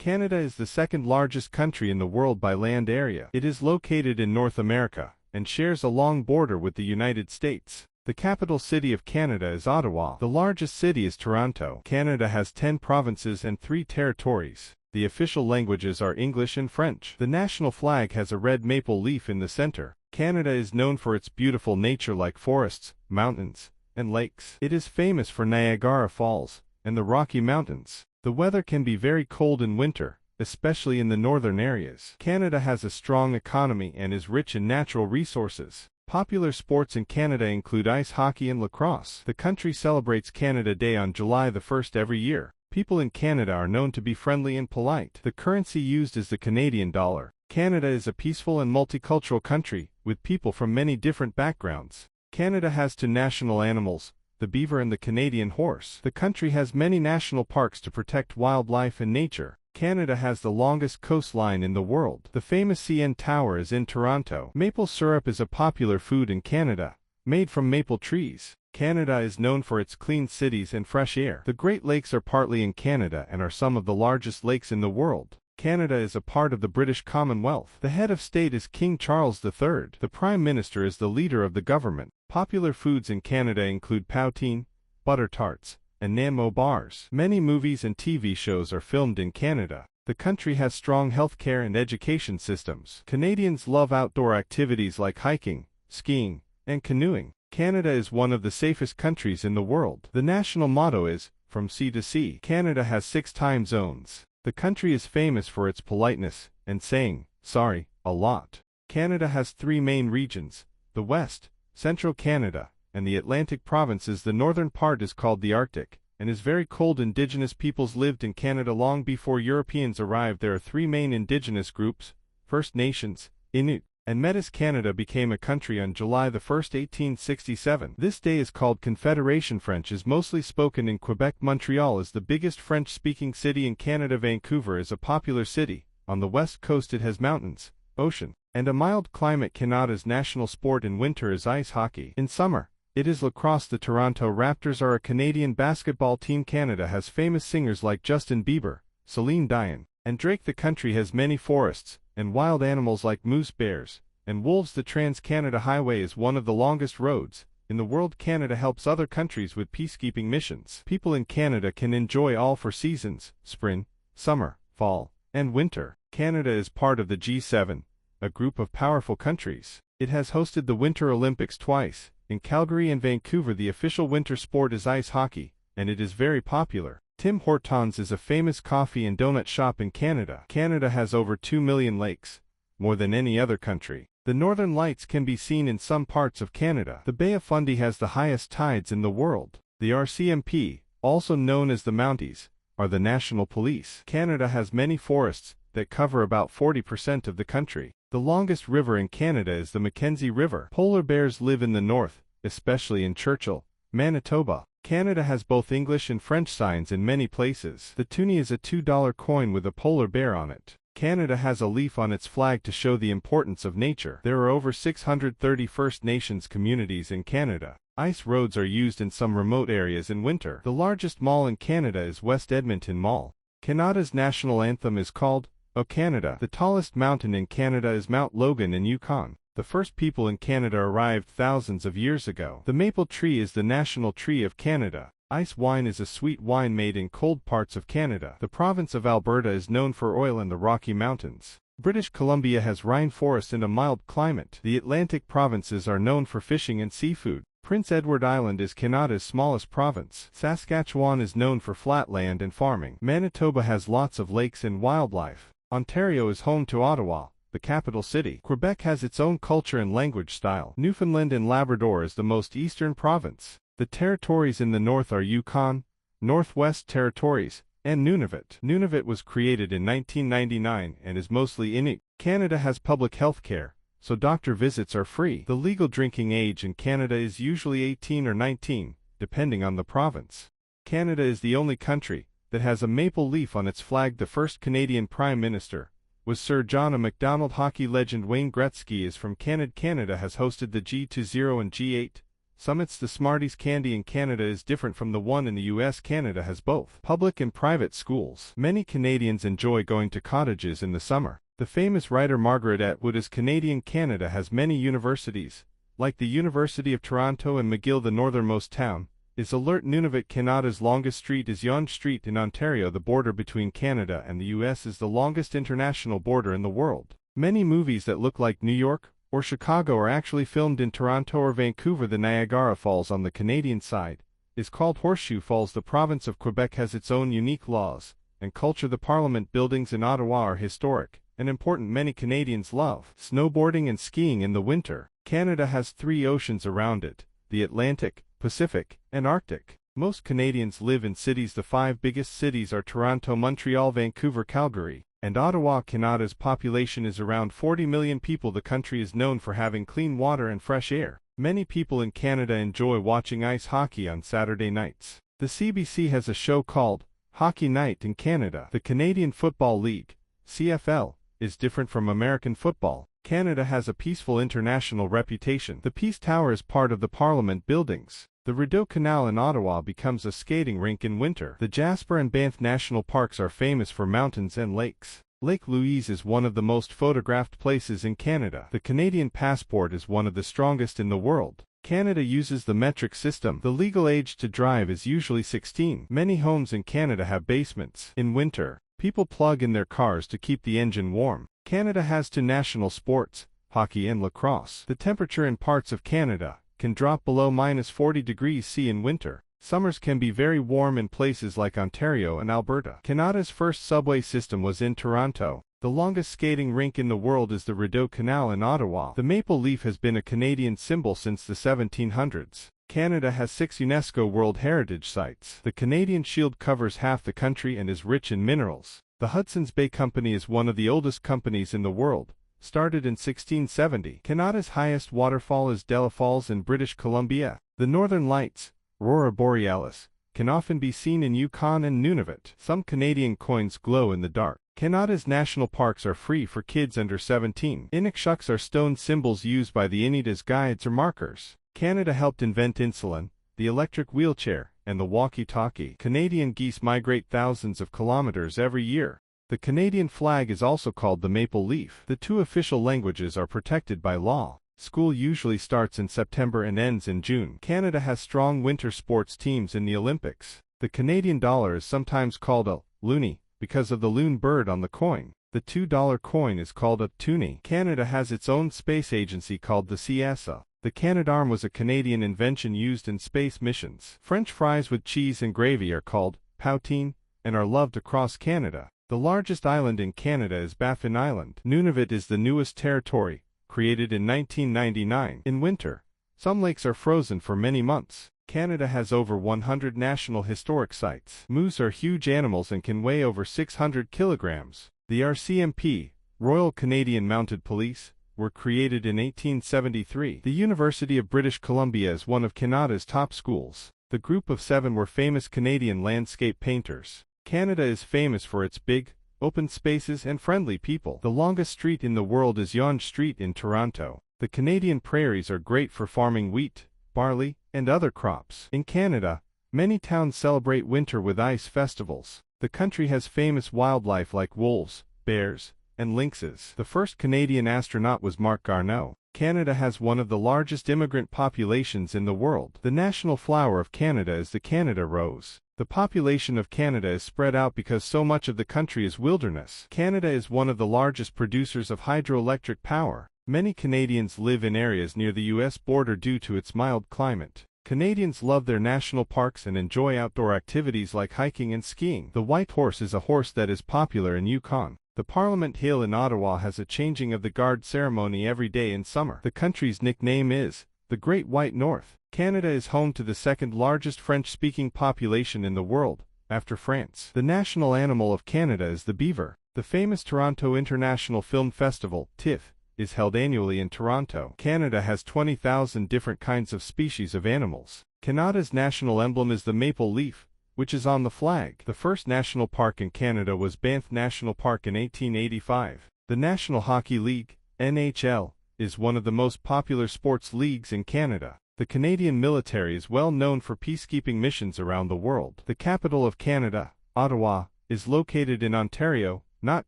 Canada is the second largest country in the world by land area. It is located in North America and shares a long border with the United States. The capital city of Canada is Ottawa. The largest city is Toronto. Canada has 10 provinces and 3 territories. The official languages are English and French. The national flag has a red maple leaf in the center. Canada is known for its beautiful nature like forests, mountains, and lakes. It is famous for Niagara Falls and the Rocky Mountains. The weather can be very cold in winter, especially in the northern areas. Canada has a strong economy and is rich in natural resources. Popular sports in Canada include ice hockey and lacrosse. The country celebrates Canada Day on July the 1st every year. People in Canada are known to be friendly and polite. The currency used is the Canadian dollar. Canada is a peaceful and multicultural country, with people from many different backgrounds. Canada has 2 national animals, the beaver and the Canadian horse. The country has many national parks to protect wildlife and nature. Canada has the longest coastline in the world. The famous CN Tower is in Toronto. Maple syrup is a popular food in Canada, made from maple trees. Canada is known for its clean cities and fresh air. The Great Lakes are partly in Canada and are some of the largest lakes in the world. Canada is a part of the British Commonwealth. The head of state is King Charles III. The Prime Minister is the leader of the government. Popular foods in Canada include poutine, butter tarts, and Namo bars. Many movies and TV shows are filmed in Canada. The country has strong healthcare and education systems. Canadians love outdoor activities like hiking, skiing, and canoeing. Canada is one of the safest countries in the world. The national motto is, "From sea to sea." Canada has 6 time zones. The country is famous for its politeness and saying, "sorry," a lot. Canada has 3 main regions: the West, Central Canada, and the Atlantic provinces. The northern part is called the Arctic, and is very cold. Indigenous peoples lived in Canada long before Europeans arrived. There are 3 main indigenous groups: First Nations, Inuit, and Métis. Canada became a country on July 1, 1867. This day is called Confederation. French is mostly spoken in Quebec. Montreal is the biggest French-speaking city in Canada. Vancouver is a popular city. On the west coast it has mountains, ocean, and a mild climate. Canada's national sport in winter is ice hockey. In summer, it is lacrosse. The Toronto Raptors are a Canadian basketball team. Canada has famous singers like Justin Bieber, Celine Dion, and Drake. The country has many forests and wild animals like moose, bears, and wolves. The Trans-Canada Highway is one of the longest roads in the world. Canada helps other countries with peacekeeping missions. People in Canada can enjoy all 4 seasons: spring, summer, fall, and winter. Canada is part of the G7, a group of powerful countries. It has hosted the Winter Olympics twice, in Calgary and Vancouver. The official winter sport is ice hockey, and it is very popular. Tim Hortons is a famous coffee and donut shop in Canada. Canada has over 2 million lakes, more than any other country. The northern lights can be seen in some parts of Canada. The Bay of Fundy has the highest tides in the world. The RCMP, also known as the Mounties, are the national police. Canada has many forests that cover about 40% of the country. The longest river in Canada is the Mackenzie River. Polar bears live in the north, especially in Churchill, Manitoba. Canada has both English and French signs in many places. The toonie is a $2 coin with a polar bear on it. Canada has a leaf on its flag to show the importance of nature. There are over 630 First Nations communities in Canada. Ice roads are used in some remote areas in winter. The largest mall in Canada is West Edmonton Mall. Canada's national anthem is called "O Canada." The tallest mountain in Canada is Mount Logan in Yukon. The first people in Canada arrived thousands of years ago. The maple tree is the national tree of Canada. Ice wine is a sweet wine made in cold parts of Canada. The province of Alberta is known for oil and the Rocky Mountains. British Columbia has rainforest and a mild climate. The Atlantic provinces are known for fishing and seafood. Prince Edward Island is Canada's smallest province. Saskatchewan is known for flat land and farming. Manitoba has lots of lakes and wildlife. Ontario is home to Ottawa, the capital city. Quebec has its own culture and language style. Newfoundland and Labrador is the most eastern province. The territories in the north are Yukon, Northwest Territories, and Nunavut. Nunavut was created in 1999 and is mostly Inuit. Canada has public health care, so doctor visits are free. The legal drinking age in Canada is usually 18 or 19, depending on the province. Canada is the only country that has a maple leaf on its flag. The first Canadian Prime Minister was Sir John A. Macdonald. Hockey legend Wayne Gretzky is from Canada. Canada has hosted the G20 and G8 Summit's the Smarties candy in Canada is different from the one in the US. Canada has both public and private schools. Many Canadians enjoy going to cottages in the summer. The famous writer Margaret Atwood is Canadian. Canada has many universities, like the University of Toronto and McGill. The northernmost town is Alert, Nunavut. Canada's longest street is Yonge Street in Ontario. The border between Canada and the US is the longest international border in the world. Many movies that look like New York or Chicago are actually filmed in Toronto or Vancouver. The Niagara Falls on the Canadian side is called Horseshoe Falls. The province of Quebec has its own unique laws and culture. The Parliament buildings in Ottawa are historic and important. Many Canadians love snowboarding and skiing in the winter. Canada has 3 oceans around it: the Atlantic, Pacific, and Arctic. Most Canadians live in cities. The 5 biggest cities are Toronto, Montreal, Vancouver, Calgary, and Ottawa. Canada's population is around 40 million people. The country is known for having clean water and fresh air. Many people in Canada enjoy watching ice hockey on Saturday nights. The CBC has a show called Hockey Night in Canada. The Canadian Football League, CFL, is different from American football. Canada has a peaceful international reputation. The Peace Tower is part of the Parliament buildings. The Rideau Canal in Ottawa becomes a skating rink in winter. The Jasper and Banff National Parks are famous for mountains and lakes. Lake Louise is one of the most photographed places in Canada. The Canadian passport is one of the strongest in the world. Canada uses the metric system. The legal age to drive is usually 16. Many homes in Canada have basements. In winter, people plug in their cars to keep the engine warm. Canada has 2 national sports, hockey and lacrosse. The temperature in parts of Canada can drop below -40 degrees C in winter. Summers can be very warm in places like Ontario and Alberta. Canada's first subway system was in Toronto. The longest skating rink in the world is the Rideau Canal in Ottawa. The maple leaf has been a Canadian symbol since the 1700s. Canada has 6 UNESCO World Heritage Sites. The Canadian Shield covers half the country and is rich in minerals. The Hudson's Bay Company is one of the oldest companies in the world, started in 1670. Canada's highest waterfall is Della Falls in British Columbia. The Northern Lights, Aurora Borealis, can often be seen in Yukon and Nunavut. Some Canadian coins glow in the dark. Canada's national parks are free for kids under 17. Inukshuks are stone symbols used by the Inuit as guides or markers. Canada helped invent insulin, the electric wheelchair, and the walkie-talkie. Canadian geese migrate thousands of kilometers every year. The Canadian flag is also called the maple leaf. The 2 official languages are protected by law. School usually starts in September and ends in June. Canada has strong winter sports teams in the Olympics. The Canadian dollar is sometimes called a loonie because of the loon bird on the coin. The $2 coin is called a toonie. Canada has its own space agency called the CSA. The Canadarm was a Canadian invention used in space missions. French fries with cheese and gravy are called poutine and are loved across Canada. The largest island in Canada is Baffin Island. Nunavut is the newest territory, created in 1999. In winter, some lakes are frozen for many months. Canada has over 100 national historic sites. Moose are huge animals and can weigh over 600 kilograms. The RCMP, Royal Canadian Mounted Police, were created in 1873. The University of British Columbia is one of Canada's top schools. The group of 7 were famous Canadian landscape painters. Canada is famous for its big, open spaces and friendly people. The longest street in the world is Yonge Street in Toronto. The Canadian prairies are great for farming wheat, barley, and other crops. In Canada, many towns celebrate winter with ice festivals. The country has famous wildlife like wolves, bears, and lynxes. The first Canadian astronaut was Marc Garneau. Canada has one of the largest immigrant populations in the world. The national flower of Canada is the Canada rose. The population of Canada is spread out because so much of the country is wilderness. Canada is one of the largest producers of hydroelectric power. Many Canadians live in areas near the U.S. border due to its mild climate. Canadians love their national parks and enjoy outdoor activities like hiking and skiing. The White Horse is a horse that is popular in Yukon. The Parliament Hill in Ottawa has a changing of the guard ceremony every day in summer. The country's nickname is the Great White North. Canada is home to the 2nd largest French-speaking population in the world, after France. The national animal of Canada is the beaver. The famous Toronto International Film Festival, TIFF, is held annually in Toronto. Canada has 20,000 different kinds of species of animals. Canada's national emblem is the maple leaf, which is on the flag. The first national park in Canada was Banff National Park in 1885. The National Hockey League, NHL, is one of the most popular sports leagues in Canada. The Canadian military is well known for peacekeeping missions around the world. The capital of Canada, Ottawa, is located in Ontario, not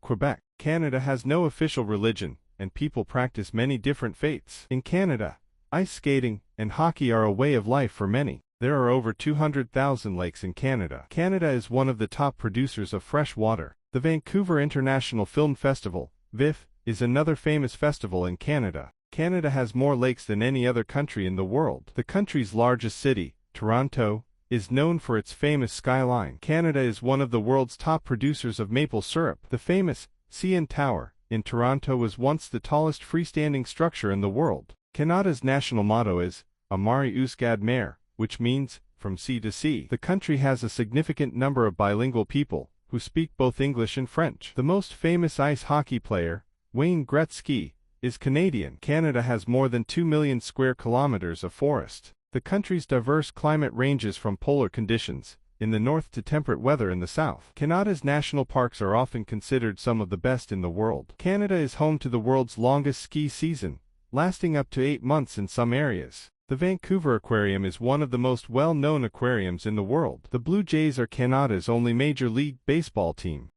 Quebec. Canada has no official religion, and people practice many different faiths. In Canada, ice skating and hockey are a way of life for many. There are over 200,000 lakes in Canada. Canada is one of the top producers of fresh water. The Vancouver International Film Festival, VIFF, is another famous festival in Canada. Canada has more lakes than any other country in the world. The country's largest city, Toronto, is known for its famous skyline. Canada is one of the world's top producers of maple syrup. The famous CN Tower in Toronto was once the tallest freestanding structure in the world. Canada's national motto is Amari Usgad Mer, which means from sea to sea. The country has a significant number of bilingual people who speak both English and French. The most famous ice hockey player, Wayne Gretzky, is Canadian. Canada has more than 2 million square kilometers of forest. The country's diverse climate ranges from polar conditions in the north to temperate weather in the south. Canada's national parks are often considered some of the best in the world. Canada is home to the world's longest ski season, lasting up to 8 months in some areas. The Vancouver Aquarium is one of the most well-known aquariums in the world. The Blue Jays are Canada's only Major League Baseball team.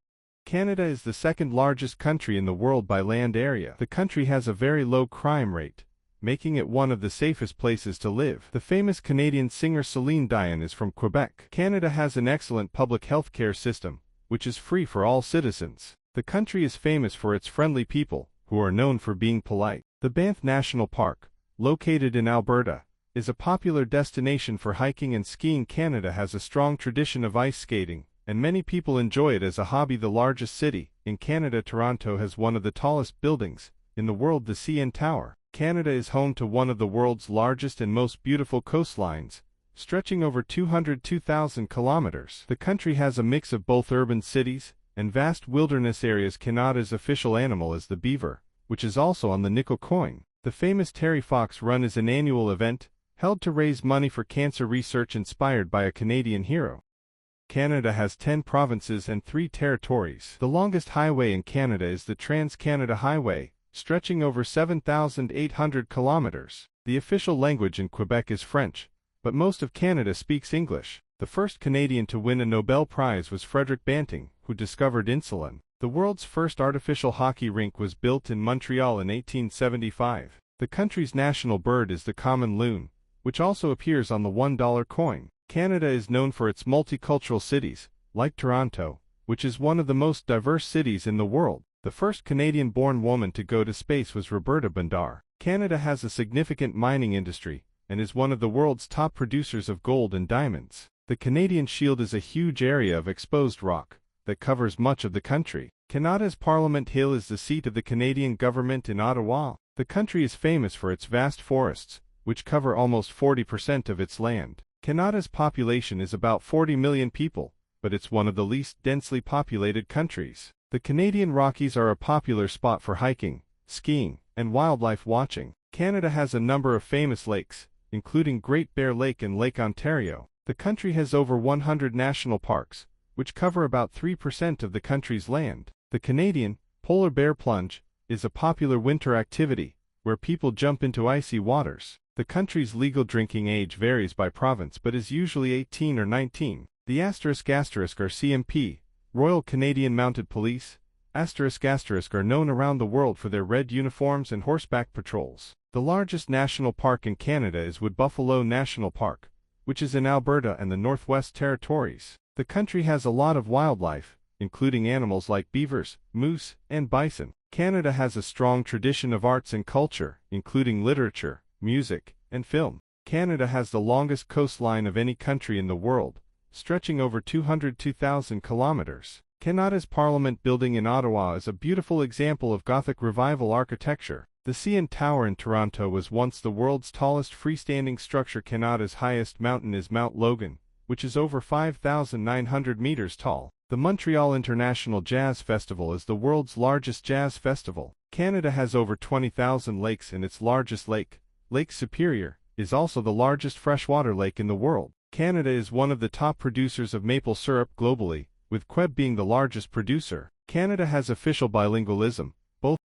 Canada is the second largest country in the world by land area. The country has a very low crime rate, making it one of the safest places to live. The famous Canadian singer Celine Dion is from Quebec. Canada has an excellent public health care system, which is free for all citizens. The country is famous for its friendly people, who are known for being polite. The Banff National Park, located in Alberta, is a popular destination for hiking and skiing. Canada has a strong tradition of ice skating, and many people enjoy it as a hobby. The largest city in Canada, Toronto, has one of the tallest buildings in the world, the CN Tower. Canada is home to one of the world's largest and most beautiful coastlines, stretching over 202,000 kilometers. The country has a mix of both urban cities and vast wilderness areas. Canada's official animal is the beaver, which is also on the nickel coin. The famous Terry Fox Run is an annual event held to raise money for cancer research, inspired by a Canadian hero. Canada has 10 provinces and 3 territories. The longest highway in Canada is the Trans-Canada Highway, stretching over 7,800 kilometers. The official language in Quebec is French, but most of Canada speaks English. The first Canadian to win a Nobel Prize was Frederick Banting, who discovered insulin. The world's first artificial hockey rink was built in Montreal in 1875. The country's national bird is the common loon, which also appears on the $1 coin. Canada is known for its multicultural cities, like Toronto, which is one of the most diverse cities in the world. The first Canadian-born woman to go to space was Roberta Bondar. Canada has a significant mining industry, and is one of the world's top producers of gold and diamonds. The Canadian Shield is a huge area of exposed rock that covers much of the country. Canada's Parliament Hill is the seat of the Canadian government in Ottawa. The country is famous for its vast forests, which cover almost 40% of its land. Canada's population is about 40 million people, but it's one of the least densely populated countries. The Canadian Rockies are a popular spot for hiking, skiing, and wildlife watching. Canada has a number of famous lakes, including Great Bear Lake and Lake Ontario. The country has over 100 national parks, which cover about 3% of the country's land. The Canadian Polar Bear Plunge is a popular winter activity, where people jump into icy waters. The country's legal drinking age varies by province but is usually 18 or 19. The *** are CMP, Royal Canadian Mounted Police, *** are known around the world for their red uniforms and horseback patrols. The largest national park in Canada is Wood Buffalo National Park, which is in Alberta and the Northwest Territories. The country has a lot of wildlife, including animals like beavers, moose, and bison. Canada has a strong tradition of arts and culture, including literature, music, and film. Canada has the longest coastline of any country in the world, stretching over 202,000 kilometers. Canada's Parliament building in Ottawa is a beautiful example of Gothic Revival architecture. The CN Tower in Toronto was once the world's tallest freestanding structure. Canada's highest mountain is Mount Logan, which is over 5,900 meters tall. The Montreal International Jazz Festival is the world's largest jazz festival. Canada has over 20,000 lakes, and its largest lake, Lake Superior, is also the largest freshwater lake in the world. Canada is one of the top producers of maple syrup globally, with Quebec being the largest producer. Canada has official bilingualism, both